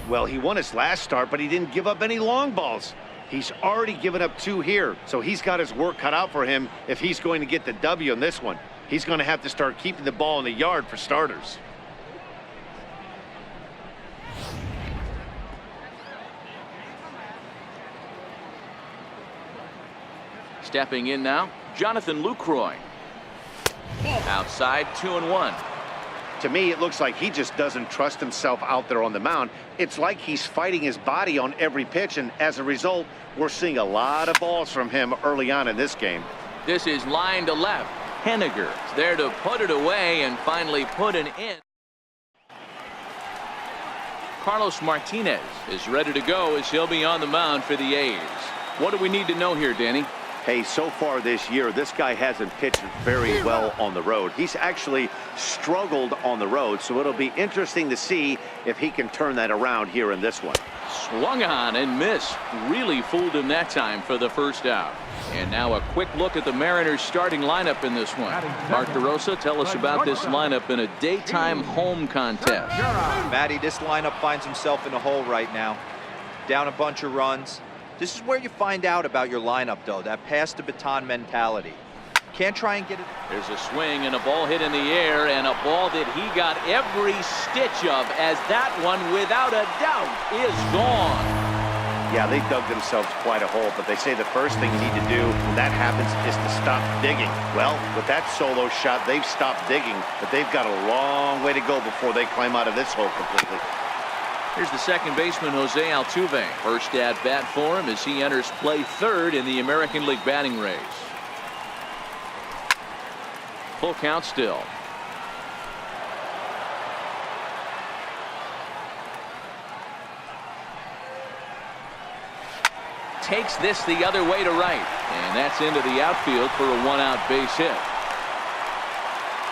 Well, he won his last start, but he didn't give up any long balls. He's already given up 2 here, so he's got his work cut out for him if he's going to get the W in this one. He's going to have to start keeping the ball in the yard for starters. Stepping in now, Jonathan Lucroy. Outside, 2-1. To me, it looks like he just doesn't trust himself out there on the mound. It's like he's fighting his body on every pitch, and as a result, we're seeing a lot of balls from him early on in this game. This is line to left. Henniger is there to put it away and finally put an end. Carlos Martinez is ready to go as he'll be on the mound for the A's. What do we need to know here, Danny? Hey, so far this year, this guy hasn't pitched very well on the road. He's actually struggled on the road, so it'll be interesting to see if he can turn that around here in this one. Swung on and missed. Really fooled him that time for the first out. And now a quick look at the Mariners starting lineup in this one. Mark DeRosa, tell us about this lineup in a daytime home contest. Matty, this lineup finds himself in a hole right now. Down a bunch of runs. This is where you find out about your lineup, though, that pass the baton mentality. Can't try and get it. There's a swing and a ball hit in the air, and a ball that he got every stitch of, as that one, without a doubt, is gone. Yeah, they dug themselves quite a hole, but they say the first thing you need to do when that happens is to stop digging. Well, with that solo shot, they've stopped digging, but they've got a long way to go before they climb out of this hole completely. Here's the second baseman, Jose Altuve. First at bat for him as he enters play third in the American League batting race. Full count still. Takes this the other way to right, and that's into the outfield for a one-out base hit.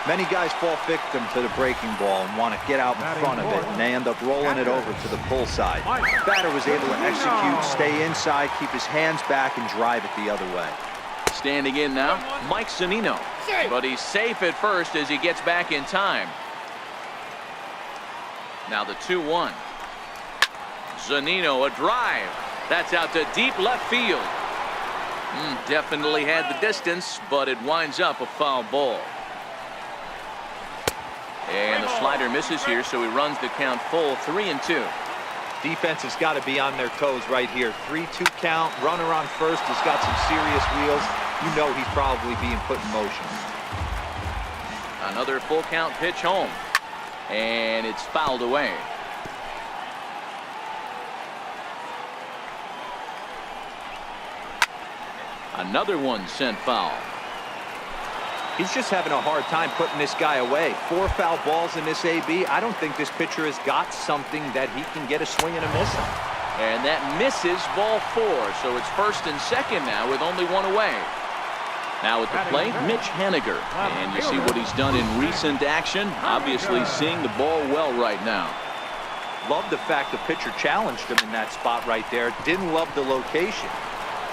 Many guys fall victim to the breaking ball and want to get out in front of it, and they end up rolling it over to the pull side. Batter was able to execute, stay inside, keep his hands back, and drive it the other way. Standing in now, Mike Zunino. But he's safe at first as he gets back in time. Now the 2-1. Zunino, a drive. That's out to deep left field. Definitely had the distance, but it winds up a foul ball. And the slider misses here, so he runs the count full, 3-2. Defense has got to be on their toes right here. 3-2 count, runner on first, has got some serious wheels. You know he's probably being put in motion. Another full count pitch home, and it's fouled away. Another one sent foul. He's just having a hard time putting this guy away. 4 foul balls in this AB. I don't think this pitcher has got something that he can get a swing and a miss on. And that misses ball 4, so it's first and second now with only one away. Now at the plate, Mitch Henniger. And you see what he's done in recent action. Obviously seeing the ball well right now. Love the fact the pitcher challenged him in that spot right there. Didn't love the location.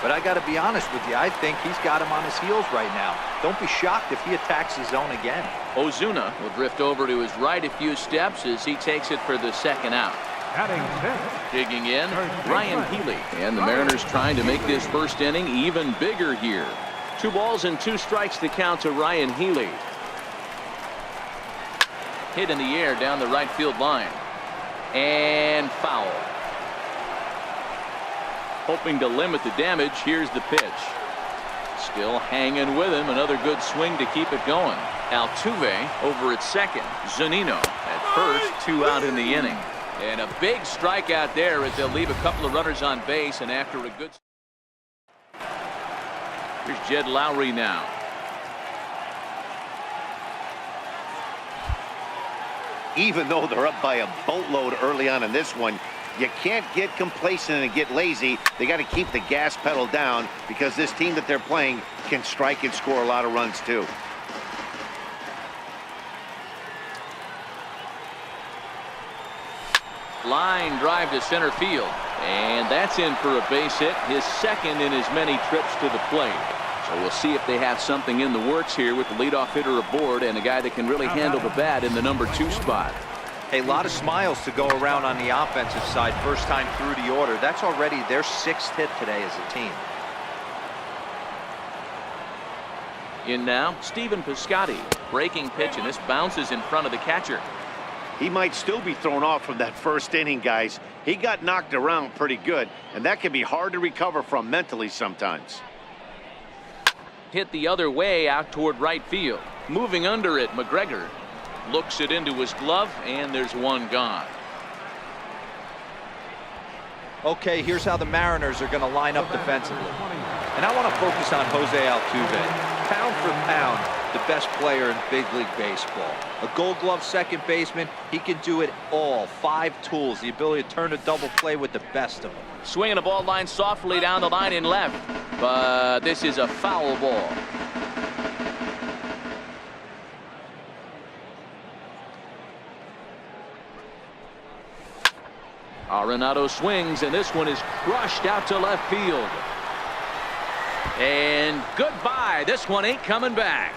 But I got to be honest with you, I think he's got him on his heels right now. Don't be shocked if he attacks his zone again. Ozuna will drift over to his right a few steps as he takes it for the second out. Digging in, Ryan Healy. And the Mariners trying to make this first inning even bigger here. 2 balls and 2 strikes to count to Ryan Healy. Hit in the air down the right field line. And foul. Hoping to limit the damage, here's the pitch. Still hanging with him, another good swing to keep it going. Altuve over at second. Zunino at first, 2 out in the inning. And a big strikeout there as they'll leave a couple of runners on base, and after a good... Here's Jed Lowry now. Even though they're up by a boatload early on in this one, you can't get complacent and get lazy. They got to keep the gas pedal down because this team that they're playing can strike and score a lot of runs too. Line drive to center field, and that's in for a base hit, his second in as many trips to the plate. So we'll see if they have something in the works here with the leadoff hitter aboard and a guy that can really handle the bat in the number 2 spot. A lot of smiles to go around on the offensive side. First time through the order. That's already their 6th hit today as a team. In now, Stephen Piscotty. Breaking pitch, and this bounces in front of the catcher. He might still be thrown off from that first inning, guys. He got knocked around pretty good, and that can be hard to recover from mentally sometimes. Hit the other way out toward right field. Moving under it, McGregor looks it into his glove, and there's one gone. Okay, here's how the Mariners are going to line up defensively. And I want to focus on Jose Altuve. Pound for pound, the best player in big league baseball. A Gold Glove second baseman, he can do it all. 5 tools, the ability to turn a double play with the best of them. Swinging a ball line softly down the line in left, but this is a foul ball. Arenado swings, and this one is crushed out to left field. And goodbye. This one ain't coming back.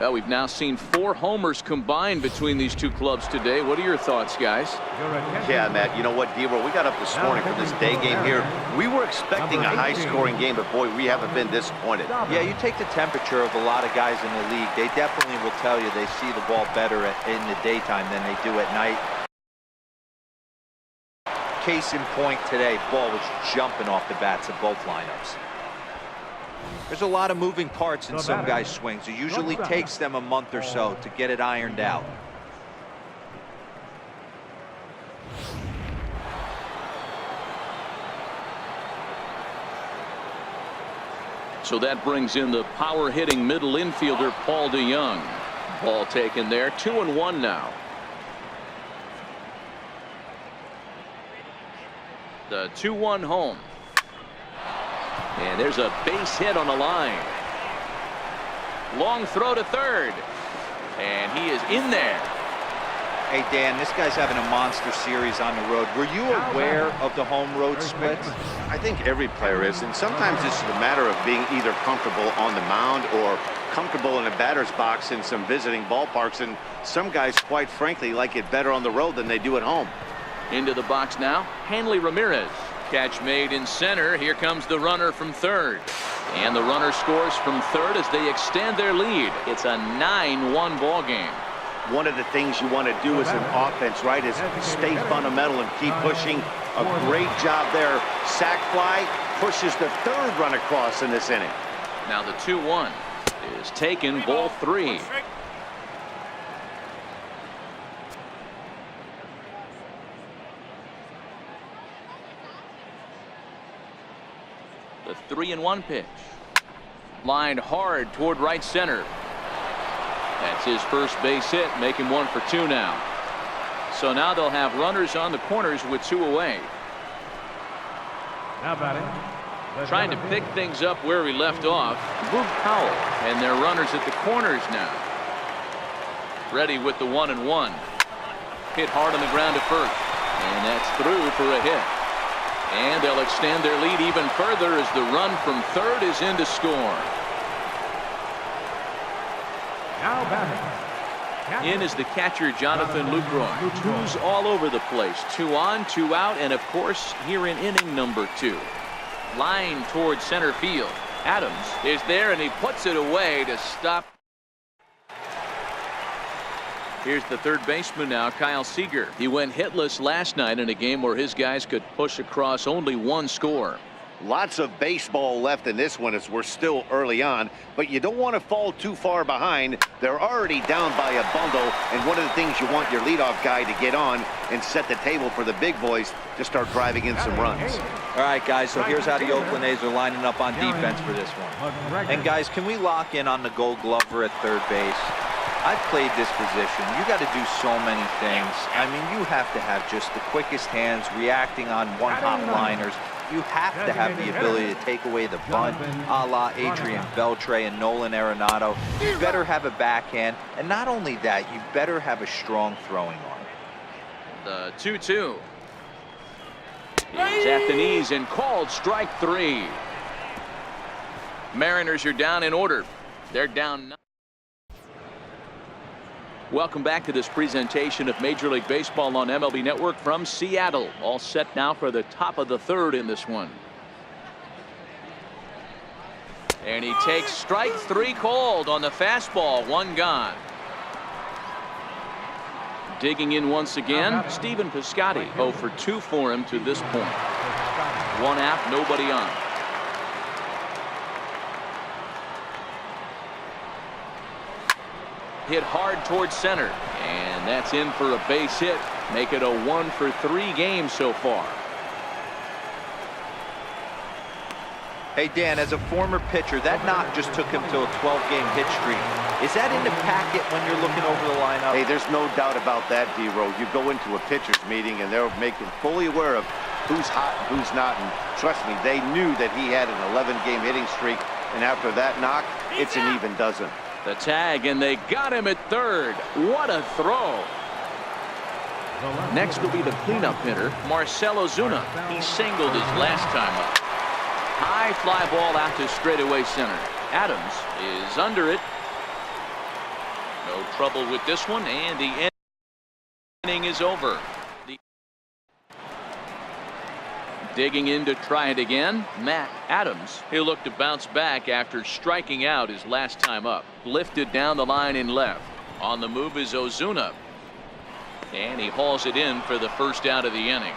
Well, we've now seen 4 homers combined between these two clubs today. What are your thoughts, guys? Yeah, Matt, you know what, D-Roll, we got up this morning for this day game here. We were expecting a high-scoring game, but boy, we haven't been disappointed. Yeah, you take the temperature of a lot of guys in the league. They definitely will tell you they see the ball better in the daytime than they do at night. Case in point today, ball was jumping off the bats of both lineups. There's a lot of moving parts in some guys' swings. It usually takes them a month or so to get it ironed out. So that brings in the power hitting middle infielder Paul DeYoung. Ball taken there. 2-1 now. The 2-1 home. And there's a base hit on the line. Long throw to third. And he is in there. Hey, Dan, this guy's having a monster series on the road. Were you aware of the home-road splits? I think every player is, and sometimes it's a matter of being either comfortable on the mound or comfortable in a batter's box in some visiting ballparks, and some guys, quite frankly, like it better on the road than they do at home. Into the box now, Hanley Ramirez. Catch made in center. Here comes the runner from third. And the runner scores from third as they extend their lead. It's a 9-1 ball game. One of the things you want to do as an offense, right, is stay fundamental and keep pushing. A great job there. Sac fly pushes the third run across in this inning. Now the 2-1 is taken, ball 3. The 3-1 pitch. Lined hard toward right center. That's his first base hit, making 1 for 2 now. So now they'll have runners on the corners with 2 away. Now batting. Trying to pick things up where we left off. Boog Powell, and their runners at the corners now. Ready with the 1-1. Hit hard on the ground to first. And that's through for a hit. And they'll extend their lead even further as the run from third is in to score. Now batting. In is the catcher, Jonathan Lucroy. 2s all over the place. 2 on, 2 out, and of course, here in inning number 2. Line towards center field. Adams is there, and he puts it away to stop. Here's the third baseman now, Kyle Seager. He went hitless last night in a game where his guys could push across only 1 score. Lots of baseball left in this one as we're still early on, but you don't want to fall too far behind. They're already down by a bundle, and one of the things you want your leadoff guy to get on and set the table for the big boys to start driving in some runs. All right, guys, so here's how the Oakland A's are lining up on defense for this one. And, guys, can we lock in on the Gold Glover at third base? I've played this position. You got to do so many things. I mean, you have to have just the quickest hands, reacting on one-hop liners. You have to have the ability to take away the bunt, a la Adrian Beltre and Nolan Arenado. You better have a backhand, and not only that, you better have a strong throwing arm. The 2-2. He's at the knees and called strike 3. Mariners are down in order. They're down 9. Welcome back to this presentation of Major League Baseball on MLB Network from Seattle. All set now for the top of the third in this one. And he takes strike three called on the fastball. One gone. Digging in once again, Stephen Piscotty. 0 for 2 for him to this point. One out, nobody on. Hit hard towards center, and that's in for a base hit. Make it a 1 for 3 game so far. Hey, Dan, as a former pitcher, that knock just took him to a 12-game hit streak. Is that in the packet when you're looking over the lineup? Hey, there's no doubt about that, D-Row. You go into a pitcher's meeting, and they're making fully aware of who's hot and who's not. And trust me, they knew that he had an 11-game hitting streak. And after that knock, it's an even dozen. The tag, and they got him at third. What a throw. Next will be the cleanup hitter, Marcell Ozuna. He singled his last time up. High fly ball out to straightaway center. Adams is under it. No trouble with this one, and the inning is over. Digging in to try it again, Matt Adams. He'll look to bounce back after striking out his last time up. Lifted down the line in left. On the move is Ozuna. And he hauls it in for the first out of the inning.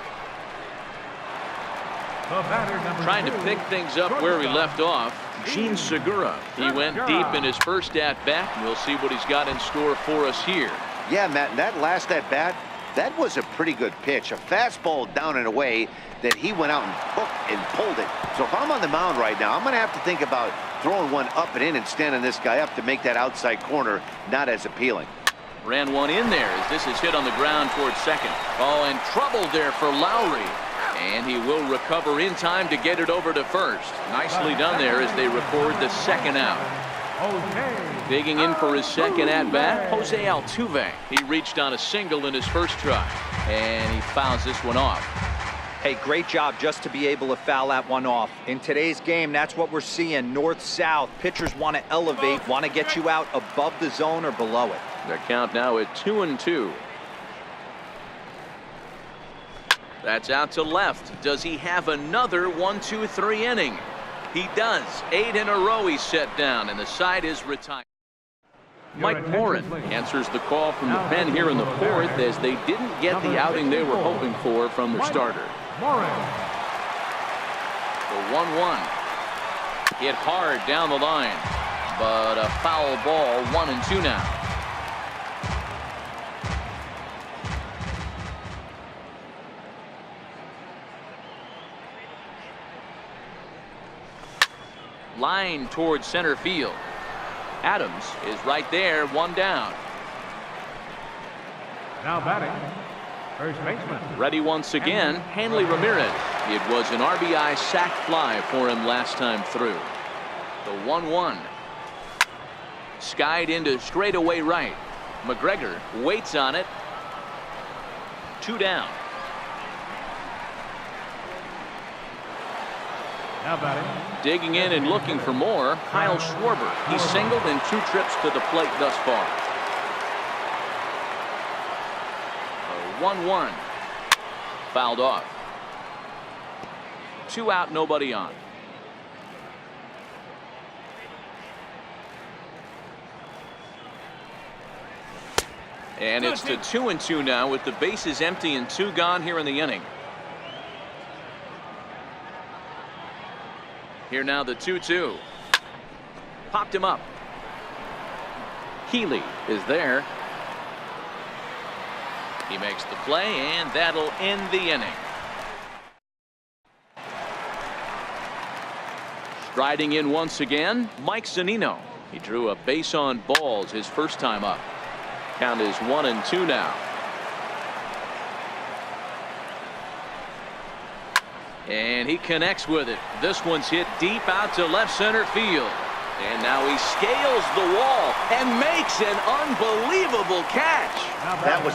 Trying to pick things up where we left off, Gene Segura. He went deep in his first at-bat. We'll see what he's got in store for us here. Yeah, Matt, that last at-bat, that was a pretty good pitch. A fastball down and away that he went out and hooked and pulled it. So if I'm on the mound right now, I'm going to have to think about throwing one up and in and standing this guy up to make that outside corner not as appealing. Ran one in there as this is hit on the ground towards second. Oh, and trouble there for Lowry. And he will recover in time to get it over to first. Nicely done there as they record the second out. Digging in for his second at-bat, Jose Altuve. He reached on a single in his first try, and he fouls this one off. Hey, great job just to be able to foul that one off. In today's game, that's what we're seeing, north-south. Pitchers want to elevate, want to get you out above the zone or below it. The count now at 2-2. That's out to left. Does he have another 1-2-3 inning? He does. 8 in a row he's set down, and the side is retired. Mike Morin answers the call from the pen here in the fourth as they didn't get the outing they were hoping for from their starter. The 1-1. Hit hard down the line, but a foul ball. 1-2 now. Line towards center field. Adams is right there, one down. Now batting, first baseman. Ready once again, Hanley Ramirez. It was an RBI sac fly for him last time through. The 1-1. Skied into straightaway right. McGregor waits on it. 2 down. Now batting. Digging in and looking for more, Kyle Schwarber. He's singled in 2 trips to the plate thus far. A 1-1. Fouled off. 2 out, nobody on. And it's to 2-2 now with the bases empty and 2 gone here in the inning. Here now the 2-2. Popped him up. Healy is there. He makes the play, and that'll end the inning. Striding in once again, Mike Zunino. He drew a base on balls his first time up. Count is 1-2 now. And he connects with it. This one's hit deep out to left center field. And now he scales the wall and makes an unbelievable catch. That was